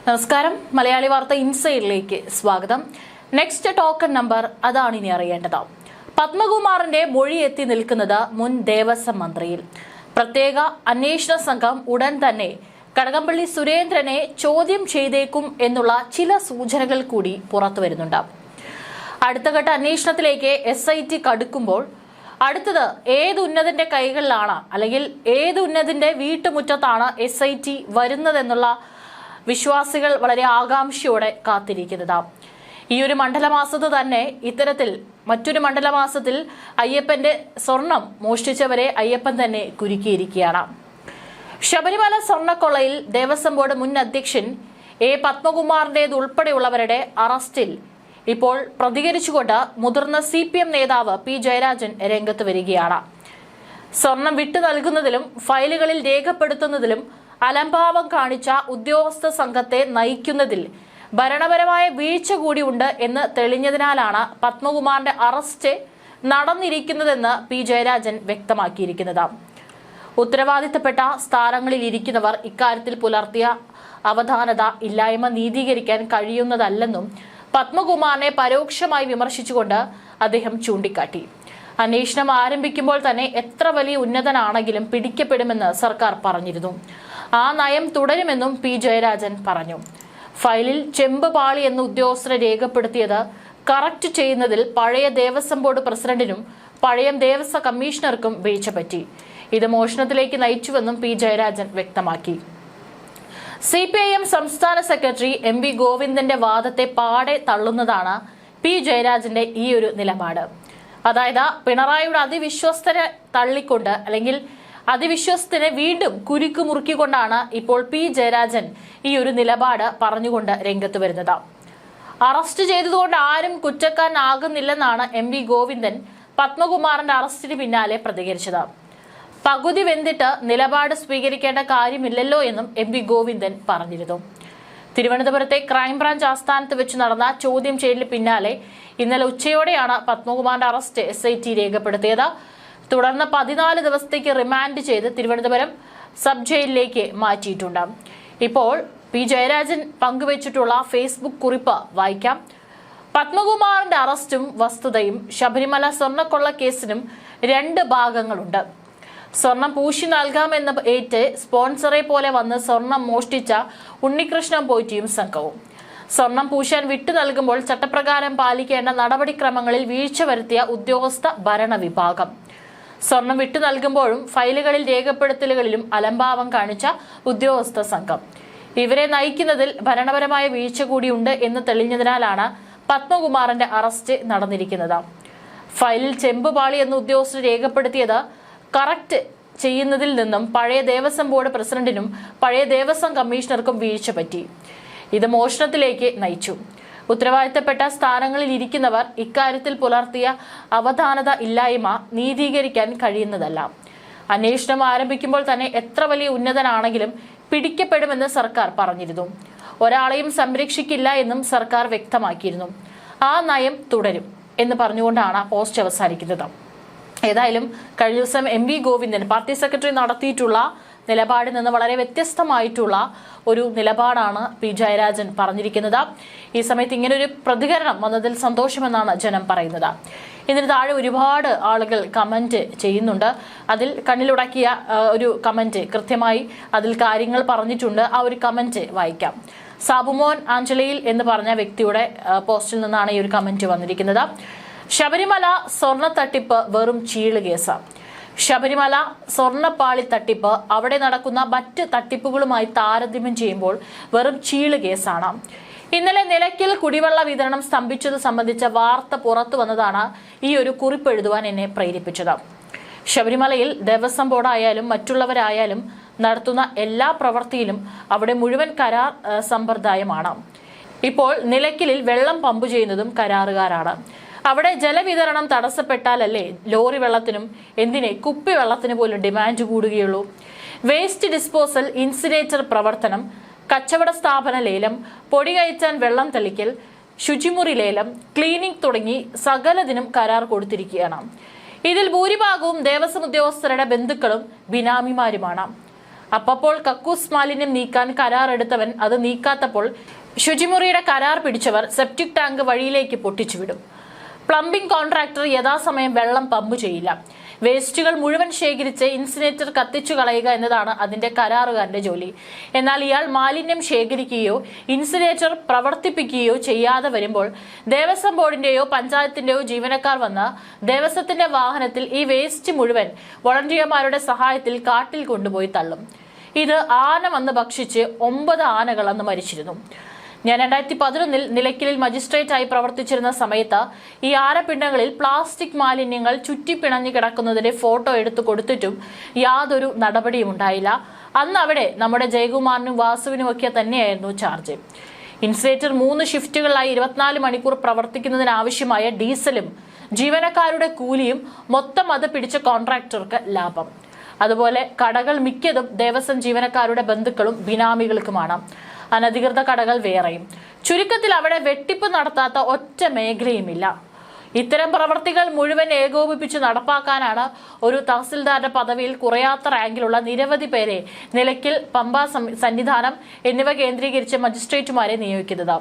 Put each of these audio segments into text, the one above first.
നമസ്കാരം. മലയാളി വാർത്ത ഇൻസൈഡിലേക്ക് സ്വാഗതം. നെക്സ്റ്റ് ടോക്കൺ നമ്പർ അതാണ് ഇനി അറിയേണ്ടത്. പത്മകുമാറിന്റെ മൊഴി എത്തി നിൽക്കുന്നത് മുൻ ദേവസ്വം മന്ത്രിയിൽ. പ്രത്യേക അന്വേഷണ സംഘം ഉടൻ തന്നെ കടകംപള്ളി സുരേന്ദ്രനെ ചോദ്യം ചെയ്തേക്കും എന്നുള്ള ചില സൂചനകൾ കൂടി പുറത്തു വരുന്നുണ്ട്. അടുത്തഘട്ട അന്വേഷണത്തിലേക്ക് SIT കടുക്കുമ്പോൾ അടുത്തത് ഏത് ഉന്നതന്റെ കൈകളിലാണ്, അല്ലെങ്കിൽ ഏത് ഉന്നതന്റെ വീട്ടുമുറ്റത്താണ് SIT വരുന്നതെന്നുള്ള വിശ്വാസികൾ വളരെ ആകാംക്ഷയോടെ കാത്തിരിക്കുന്നതാണ്. ഈ ഒരു മണ്ഡലമാസത്ത് തന്നെ ഇത്തരത്തിൽ മറ്റൊരു മണ്ഡലമാസത്തിൽ അയ്യപ്പന്റെ സ്വർണം മോഷ്ടിച്ചവരെ അയ്യപ്പൻ തന്നെ കുരുക്കിയിരിക്കുകയാണ്. ശബരിമല സ്വർണ്ണക്കൊള്ളയിൽ ദേവസ്വം ബോർഡ് മുൻ അധ്യക്ഷൻ പത്മകുമാറിന്റേതുൾപ്പെടെയുള്ളവരുടെ അറസ്റ്റിൽ ഇപ്പോൾ പ്രതികരിച്ചുകൊണ്ട് മുതിർന്ന CPM നേതാവ് P ജയരാജൻ രംഗത്ത് വരികയാണ്. സ്വർണം വിട്ടു നൽകുന്നതിലും ഫയലുകളിൽ രേഖപ്പെടുത്തുന്നതിലും അലംഭാവം കാണിച്ച ഉദ്യോഗസ്ഥ സംഘത്തെ നയിക്കുന്നതിൽ ഭരണപരമായ വീഴ്ച കൂടിയുണ്ട് എന്ന് തെളിഞ്ഞതിനാലാണ് പത്മകുമാറിന്റെ അറസ്റ്റ് നടന്നിരിക്കുന്നതെന്ന് P ജയരാജൻ വ്യക്തമാക്കിയിരിക്കുന്നത്. ഉത്തരവാദിത്തപ്പെട്ട സ്ഥാനങ്ങളിൽ ഇരിക്കുന്നവർ ഇക്കാര്യത്തിൽ പുലർത്തിയ അവധാനത ഇല്ലായ്മ നീതീകരിക്കാൻ കഴിയുന്നതല്ലെന്നും പത്മകുമാറിനെ പരോക്ഷമായി വിമർശിച്ചുകൊണ്ട് അദ്ദേഹം ചൂണ്ടിക്കാട്ടി. അന്വേഷണം ആരംഭിക്കുമ്പോൾ തന്നെ എത്ര വലിയ ഉന്നതനാണെങ്കിലും പിടിക്കപ്പെടുമെന്ന് സർക്കാർ പറഞ്ഞിരുന്നു. ആ നയം തുടരുമെന്നും P ജയരാജൻ പറഞ്ഞു. ഫയലിൽ ചെമ്പ് പാളി എന്ന ഉദ്യോഗസ്ഥരെ രേഖപ്പെടുത്തിയത് കറക്റ്റ് ചെയ്യുന്നതിൽ പഴയ ദേവസ്വം ബോർഡ് പ്രസിഡന്റിനും പഴയ ദേവസ്വം കമ്മീഷണർക്കും വീഴ്ച പറ്റി. ഇത് മോഷണത്തിലേക്ക് നയിച്ചുവെന്നും P ജയരാജൻ വ്യക്തമാക്കി. CPIM സംസ്ഥാന സെക്രട്ടറി MV ഗോവിന്ദന്റെ വാദത്തെ പാടെ തള്ളുന്നതാണ് P ജയരാജന്റെ ഈ ഒരു നിലപാട്. അതായത് പിണറായിയുടെ അതിവിശ്വസ്തരെ തള്ളിക്കൊണ്ട്, അല്ലെങ്കിൽ അതിവിശ്വസ്തനെ വീണ്ടും കുരുക്ക് മുറുക്കിക്കൊണ്ടാണ് ഇപ്പോൾ P ജയരാജൻ ഈ ഒരു നിലപാട് പറഞ്ഞുകൊണ്ട് രംഗത്ത് വരുന്നത്. അറസ്റ്റ് ചെയ്തതുകൊണ്ട് ആരും കുറ്റക്കാരനാകുന്നില്ലെന്നാണ് MV ഗോവിന്ദൻ പത്മകുമാറിന്റെ അറസ്റ്റിന് പിന്നാലെ പ്രതികരിച്ചത്. പകുതി വെന്തിട്ട് നിലപാട് സ്വീകരിക്കേണ്ട കാര്യമില്ലല്ലോ എന്നും MV ഗോവിന്ദൻ പറഞ്ഞിരുന്നു. തിരുവനന്തപുരത്തെ ക്രൈംബ്രാഞ്ച് ആസ്ഥാനത്ത് വെച്ച് നടന്ന ചോദ്യം ചെയ്യലിന് പിന്നാലെ ഇന്നലെ ഉച്ചയോടെയാണ് പത്മകുമാറിന്റെ അറസ്റ്റ് SIT രേഖപ്പെടുത്തിയത്. തുടർന്ന് 14 ദിവസത്തേക്ക് റിമാൻഡ് ചെയ്ത് തിരുവനന്തപുരം സബ് ജയിലിലേക്ക് മാറ്റിയിട്ടുണ്ട്. ഇപ്പോൾ P ജയരാജൻ പങ്കുവച്ചിട്ടുള്ള ഫേസ്ബുക്ക് കുറിപ്പ് വായിക്കാം. പത്മകുമാറിന്റെ അറസ്റ്റും വസ്തുതയും. ശബരിമല സ്വർണ്ണക്കൊള്ള കേസിനും 2 ഭാഗങ്ങളുണ്ട്. സ്വർണം പൂശി നൽകാമെന്ന് ഏറ്റ് സ്പോൺസറെ പോലെ വന്ന് സ്വർണം മോഷ്ടിച്ച ഉണ്ണികൃഷ്ണൻ പോറ്റിയും സംഘവും. സ്വർണം പൂശാൻ വിട്ടു നൽകുമ്പോൾ ചട്ടപ്രകാരം പാലിക്കേണ്ട നടപടിക്രമങ്ങളിൽ വീഴ്ച വരുത്തിയ ഉദ്യോഗസ്ഥ ഭരണ വിഭാഗം. സ്വർണം വിട്ടു നൽകുമ്പോഴും ഫയലുകളിൽ രേഖപ്പെടുത്തലുകളിലും അലംഭാവം കാണിച്ച ഉദ്യോഗസ്ഥ സംഘം. ഇവരെ നയിക്കുന്നതിൽ ഭരണപരമായ വീഴ്ച കൂടിയുണ്ട് എന്ന് തെളിഞ്ഞതിനാലാണ് പത്മകുമാറിന്റെ അറസ്റ്റ് നടന്നിരിക്കുന്നത്. ഫയലിൽ ചെമ്പ് പാളി എന്ന ഉദ്യോഗസ്ഥർ രേഖപ്പെടുത്തിയത് കറക്റ്റ് ചെയ്യുന്നതിൽ നിന്നും പഴയ ദേവസ്വം ബോർഡ് പ്രസിഡന്റിനും പഴയ ദേവസ്വം കമ്മീഷണർക്കും വീഴ്ച പറ്റി. ഇത് മോഷണത്തിലേക്ക് നയിച്ചു. ഉത്തരവാദിത്തപ്പെട്ട സ്ഥാനങ്ങളിൽ ഇരിക്കുന്നവർ ഇക്കാര്യത്തിൽ പുലർത്തിയ അവധാനത ഇല്ലായ്മ നീതീകരിക്കാൻ കഴിയുന്നതല്ല. അന്വേഷണം ആരംഭിക്കുമ്പോൾ തന്നെ എത്ര വലിയ ഉന്നതനാണെങ്കിലും പിടിക്കപ്പെടുമെന്ന് സർക്കാർ പറഞ്ഞിരുന്നു. ഒരാളെയും സംരക്ഷിക്കില്ല എന്നും സർക്കാർ വ്യക്തമാക്കിയിരുന്നു. ആ നയം തുടരും എന്ന് പറഞ്ഞുകൊണ്ടാണ് പോസ്റ്റ് അവസാനിക്കുന്നത്. ഏതായാലും കഴിഞ്ഞ ദിവസം MV ഗോവിന്ദൻ പാർട്ടി സെക്രട്ടറി നടത്തിയിട്ടുള്ള നിലപാടിൽ നിന്ന് വളരെ വ്യത്യസ്തമായിട്ടുള്ള ഒരു നിലപാടാണ് P ജയരാജൻ പറഞ്ഞിരിക്കുന്നത്. ഈ സമയത്ത് ഇങ്ങനൊരു പ്രതികരണം വന്നതിൽ സന്തോഷമെന്നാണ് ജനം പറയുന്നത്. ഇതിന് താഴെ ഒരുപാട് ആളുകൾ കമന്റ് ചെയ്യുന്നുണ്ട്. അതിൽ കണ്ണിലുടക്കിയ ഒരു കമന്റ്, കൃത്യമായി അതിൽ കാര്യങ്ങൾ പറഞ്ഞിട്ടുണ്ട്. ആ ഒരു കമന്റ് വായിക്കാം. സാബുമോൻ ആഞ്ചലയിൽ എന്ന് പറഞ്ഞ വ്യക്തിയുടെ പോസ്റ്റിൽ നിന്നാണ് ഈ ഒരു കമന്റ് വന്നിരിക്കുന്നത്. ശബരിമല സ്വർണ്ണ തട്ടിപ്പ് വെറും ചീള് കേസ്. ശബരിമല സ്വർണ്ണപ്പാളി തട്ടിപ്പ് അവിടെ നടക്കുന്ന മറ്റ് തട്ടിപ്പുകളുമായി താരതമ്യം ചെയ്യുമ്പോൾ വെറും ചീള് കേസാണ്. ഇന്നലെ നിലയ്ക്കൽ കുടിവെള്ള വിതരണം സ്തംഭിച്ചത് സംബന്ധിച്ച വാർത്ത പുറത്തു വന്നതാണ് ഈ ഒരു കുറിപ്പ് എഴുതുവാൻ എന്നെ പ്രേരിപ്പിച്ചത്. ശബരിമലയിൽ ദേവസ്വം ബോർഡായാലും മറ്റുള്ളവരായാലും നടത്തുന്ന എല്ലാ പ്രവൃത്തിയിലും അവിടെ മുഴുവൻ കരാർ സമ്പ്രദായമാണ്. ഇപ്പോൾ നിലയ്ക്കലിൽ വെള്ളം പമ്പ് ചെയ്യുന്നതും കരാറുകാരാണ്. അവിടെ ജലവിതരണം തടസ്സപ്പെട്ടാലല്ലേ ലോറി വെള്ളത്തിനും എന്തിനെ കുപ്പിവെള്ളത്തിന് പോലും ഡിമാൻഡ് കൂടുകയുള്ളൂ. വേസ്റ്റ് ഡിസ്പോസൽ, ഇൻസിനേറ്റർ പ്രവർത്തനം, കച്ചവട സ്ഥാപന ലേലം, പൊടി കയറ്റാൻ വെള്ളം തെളിക്കൽ, ശുചിമുറി ലേലം, ക്ലീനിംഗ് തുടങ്ങി സകലതിനും കരാർ കൊടുത്തിരിക്കുകയാണ്. ഇതിൽ ഭൂരിഭാഗവും ദേവസ്വം ഉദ്യോഗസ്ഥരുടെ ബന്ധുക്കളും ബിനാമിമാരുമാണ്. അപ്പോൾ കക്കൂസ് മാലിന്യം നീക്കാൻ കരാർ എടുത്തവൻ അത് നീക്കാത്തപ്പോൾ ശുചിമുറിയുടെ കരാർ പിടിച്ചവർ സെപ്റ്റിക് ടാങ്ക് വഴിയിലേക്ക് പൊട്ടിച്ചുവിടും. പ്ലംബിംഗ് കോൺട്രാക്ടർ യഥാസമയം വെള്ളം പമ്പ് ചെയ്യില്ല. വേസ്റ്റുകൾ മുഴുവൻ ശേഖരിച്ച് ഇൻസിനേറ്റർ കത്തിച്ചു കളയുക എന്നതാണ് അതിന്റെ കരാറുകാരന്റെ ജോലി. എന്നാൽ ഇയാൾ മാലിന്യം ശേഖരിക്കുകയോ ഇൻസിനേറ്റർ പ്രവർത്തിപ്പിക്കുകയോ ചെയ്യാതെ വരുമ്പോൾ ദേവസ്വം ബോർഡിന്റെയോ പഞ്ചായത്തിന്റെയോ ജീവനക്കാർ വന്ന് ദേവസ്വത്തിന്റെ വാഹനത്തിൽ ഈ വേസ്റ്റ് മുഴുവൻ വോളണ്ടിയർമാരുടെ സഹായത്തിൽ കാട്ടിൽ കൊണ്ടുപോയി തള്ളും. ഇത് ആന വന്ന് ഭക്ഷിച്ച് 9 ആനകൾ അന്ന് മരിച്ചിരുന്നു. ഞാൻ 2011 നിലയ്ക്കലിൽ മജിസ്ട്രേറ്റായി പ്രവർത്തിച്ചിരുന്ന സമയത്ത് ഈ ആനപ്പിണ്ടങ്ങളിൽ പ്ലാസ്റ്റിക് മാലിന്യങ്ങൾ ചുറ്റിപ്പിണഞ്ഞു കിടക്കുന്നതിന്റെ ഫോട്ടോ എടുത്തു കൊടുത്തിട്ടും യാതൊരു നടപടിയും ഉണ്ടായില്ല. അന്ന് അവിടെ നമ്മുടെ ജയകുമാറിനും വാസുവിനുമൊക്കെ തന്നെയായിരുന്നു ചാർജ്. ഇൻസിനേറ്റർ 3 ഷിഫ്റ്റുകളിലായി 24 മണിക്കൂർ പ്രവർത്തിക്കുന്നതിനാവശ്യമായ ഡീസലും ജീവനക്കാരുടെ കൂലിയും മൊത്തം അത് പിടിച്ച കോൺട്രാക്ടർക്ക് ലാഭം. അതുപോലെ കടകൾ മിക്കതും ദേവസ്വം ജീവനക്കാരുടെ ബന്ധുക്കളും ബിനാമികൾക്കുമാണ്. അനധികൃത കടകൾ വേറെയും. ചുരുക്കത്തിൽ അവിടെ വെട്ടിപ്പ് നടത്താത്ത ഒറ്റ മേഖലയുമില്ല. ഇത്തരം പ്രവർത്തികൾ മുഴുവൻ ഏകോപിപ്പിച്ച് നടപ്പാക്കാനാണ് ഒരു തഹസിൽദാരുടെ പദവിയിൽ കുറയാത്ത റാങ്കിലുള്ള നിരവധി പേരെ നിലയ്ക്കൽ, പമ്പ സന്നിധാനം എന്നിവ കേന്ദ്രീകരിച്ച് മജിസ്ട്രേറ്റുമാരെ നിയോഗിക്കുന്നത്.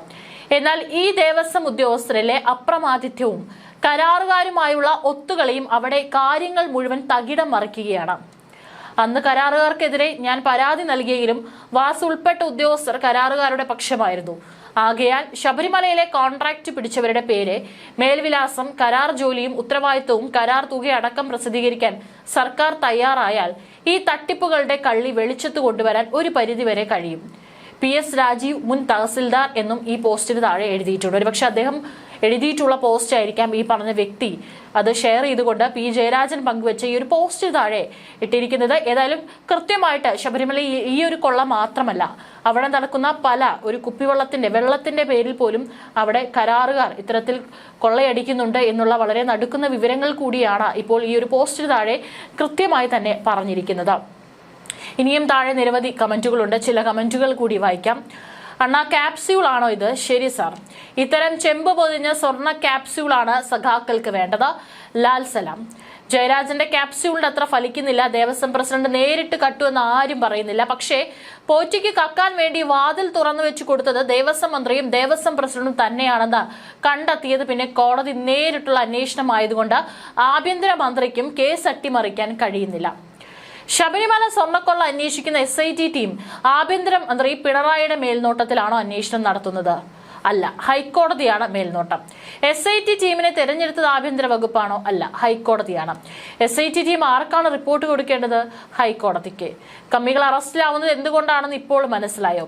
എന്നാൽ ഈ ദേവസ്വം ഉദ്യോഗസ്ഥരിലെ അപ്രമാദിത്യവും കരാറുകാരുമായുള്ള ഒത്തുകളിയും അവിടെ കാര്യങ്ങൾ മുഴുവൻ തകിടം മറിക്കുകയാണ്. അന്ന് കരാറുകാർക്കെതിരെ ഞാൻ പരാതി നൽകിയെങ്കിലും വാസു ഉൾപ്പെട്ട ഉദ്യോഗസ്ഥർ കരാറുകാരുടെ പക്ഷമായിരുന്നു. ആകയാൽ ശബരിമലയിലെ കോൺട്രാക്ട് പിടിച്ചവരുടെ പേര്, മേൽവിലാസം, കരാർ ജോലിയും ഉത്തരവാദിത്വവും കരാർ തുകയടക്കം പ്രസിദ്ധീകരിക്കാൻ സർക്കാർ തയ്യാറായാൽ ഈ തട്ടിപ്പുകളുടെ കള്ളി വെളിച്ചത്ത് കൊണ്ടുവരാൻ ഒരു പരിധിവരെ കഴിയും. PS രാജീവ് മുൻ തഹസിൽദാർ എന്നും ഈ പോസ്റ്റിന് താഴെ എഴുതിയിട്ടുണ്ട്. ഒരുപക്ഷെ അദ്ദേഹം എഴുതിയിട്ടുള്ള പോസ്റ്റ് ആയിരിക്കാം ഈ പറഞ്ഞ വ്യക്തി അത് ഷെയർ ചെയ്തുകൊണ്ട് P ജയരാജൻ പങ്കുവെച്ച ഈ ഒരു പോസ്റ്റ് താഴെ ഇട്ടിരിക്കുന്നത്. ഏതായാലും കൃത്യമായിട്ട് ശബരിമല ഈ ഒരു കൊള്ള മാത്രമല്ല, അവിടെ നടക്കുന്ന പല ഒരു വെള്ളത്തിന്റെ പേരിൽ പോലും അവിടെ കരാറുകാർ ഇത്തരത്തിൽ കൊള്ളയടിക്കുന്നുണ്ട് എന്നുള്ള വളരെ നടുക്കുന്ന വിവരങ്ങൾ കൂടിയാണ് ഇപ്പോൾ ഈ ഒരു പോസ്റ്റിന് താഴെ കൃത്യമായി തന്നെ പറഞ്ഞിരിക്കുന്നത്. ഇനിയും താഴെ നിരവധി കമന്റുകളുണ്ട്. ചില കമന്റുകൾ കൂടി വായിക്കാം. അണ്ണാ, ക്യാപ്സ്യൂൾ ആണോ ഇത്? ശരി സാർ, ഇത്തരം ചെമ്പ് പൊതിഞ്ഞ സ്വർണ്ണ ക്യാപ്സ്യൂളാണ് സഖാക്കൾക്ക് വേണ്ടത്. ലാൽ സലാം. ജയരാജന്റെ ക്യാപ്സ്യൂളിന്റെ അത്ര ഫലിക്കുന്നില്ല. ദേവസ്വം പ്രസിഡന്റ് നേരിട്ട് കട്ടുവെന്ന് ആരും പറയുന്നില്ല. പക്ഷേ പോറ്റിക്ക് കക്കാൻ വേണ്ടി വാതിൽ തുറന്നു വെച്ച് കൊടുത്തത് ദേവസ്വം മന്ത്രിയും ദേവസ്വം പ്രസിഡന്റും തന്നെയാണെന്ന് കണ്ടെത്തിയത് പിന്നെ കോടതി നേരിട്ടുള്ള അന്വേഷണമായതുകൊണ്ട് ആഭ്യന്തരമന്ത്രിക്കും കേസ് അട്ടിമറിക്കാൻ കഴിയുന്നില്ല. ശബരിമല സ്വർണ്ണക്കൊള്ള അന്വേഷിക്കുന്ന SIT ടീം ആഭ്യന്തരമന്ത്രി പിണറായിയുടെ മേൽനോട്ടത്തിലാണോ അന്വേഷണം നടത്തുന്നത്? അല്ല, ഹൈക്കോടതിയാണ് മേൽനോട്ടം. SIT ടീമിനെ തെരഞ്ഞെടുത്തത് ആഭ്യന്തര വകുപ്പാണോ? അല്ല, ഹൈക്കോടതിയാണ്. SIT ടീം ആർക്കാണ് റിപ്പോർട്ട് കൊടുക്കേണ്ടത്? ഹൈക്കോടതിക്ക്. കമ്മികൾ അറസ്റ്റിലാവുന്നത് എന്തുകൊണ്ടാണെന്ന് ഇപ്പോൾ മനസ്സിലായോ?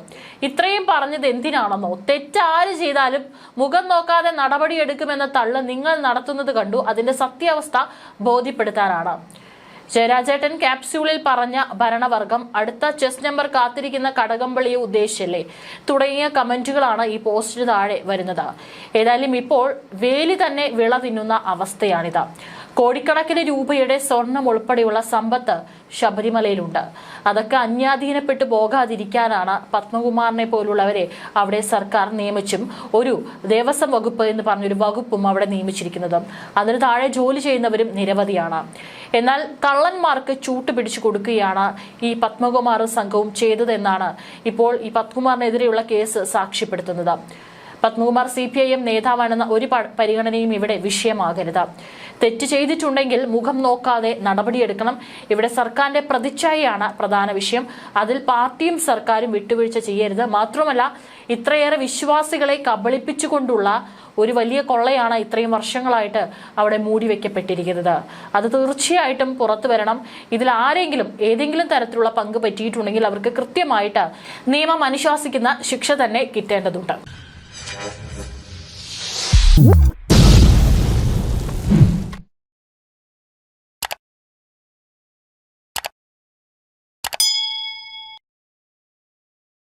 ഇത്രയും പറഞ്ഞത് എന്തിനാണെന്നോ? തെറ്റാര് ചെയ്താലും മുഖം നോക്കാതെ നടപടിയെടുക്കുമെന്ന തള്ള് നിങ്ങൾ നടത്തുന്നത് കണ്ടു. അതിന്റെ സത്യാവസ്ഥ ബോധ്യപ്പെടുത്താനാണ്. ജയരാജേട്ടൻ ക്യാപ്സ്യൂളിൽ പറഞ്ഞ ഭരണവർഗം അടുത്ത ചെസ് നമ്പർ കാത്തിരിക്കുന്ന കടകംപള്ളിയെ ഉദ്ദേശിച്ചല്ലേ തുടങ്ങിയ കമന്റുകളാണ് ഈ പോസ്റ്റിന് താഴെ വരുന്നത്. ഏതായാലും ഇപ്പോൾ വേലി തന്നെ വിള തിന്നുന്ന അവസ്ഥയാണിത്. കോടിക്കണക്കിന് രൂപയുടെ സ്വർണം ഉൾപ്പെടെയുള്ള സമ്പത്ത് ശബരിമലയിലുണ്ട്. അതൊക്കെ അന്യാധീനപ്പെട്ടു പോകാതിരിക്കാനാണ് പത്മകുമാറിനെ പോലുള്ളവരെ അവിടെ സർക്കാർ നിയമിച്ചും ഒരു ദേവസ്വം വകുപ്പ് എന്ന് പറഞ്ഞൊരു വകുപ്പും അവിടെ നിയമിച്ചിരിക്കുന്നത്. അതിന് താഴെ ജോലി ചെയ്യുന്നവരും നിരവധിയാണ്. എന്നാൽ കള്ളന്മാർക്ക് ചൂട്ട് പിടിച്ചു കൊടുക്കുകയാണ് ഈ പത്മകുമാർ സംഘവും ചെയ്തതെന്നാണ് ഇപ്പോൾ ഈ പത്മകുമാറിനെതിരെയുള്ള കേസ് സാക്ഷ്യപ്പെടുത്തുന്നത്. പത്മകുമാർ CPIM നേതാവാണെന്ന ഒരു പരിഗണനയും ഇവിടെ വിഷയമാകരുത്. തെറ്റ് ചെയ്തിട്ടുണ്ടെങ്കിൽ മുഖം നോക്കാതെ നടപടിയെടുക്കണം. ഇവിടെ സർക്കാരിന്റെ പ്രതിച്ഛായയാണ് പ്രധാന വിഷയം. അതിൽ പാർട്ടിയും സർക്കാരും വിട്ടുവീഴ്ച ചെയ്യരുത്. മാത്രമല്ല, ഇത്രയേറെ വിശ്വാസികളെ കബളിപ്പിച്ചുകൊണ്ടുള്ള ഒരു വലിയ കൊള്ളയാണ് ഇത്രയും വർഷങ്ങളായിട്ട് അവിടെ മൂടിവെക്കപ്പെട്ടിരിക്കുന്നത്. അത് തീർച്ചയായിട്ടും പുറത്തു വരണം. ഇതിൽ ആരെങ്കിലും ഏതെങ്കിലും തരത്തിലുള്ള പങ്ക് പറ്റിയിട്ടുണ്ടെങ്കിൽ അവർക്ക് കൃത്യമായിട്ട് നിയമം അനുശാസിക്കുന്ന ശിക്ഷ തന്നെ കിട്ടേണ്ടതുണ്ട്.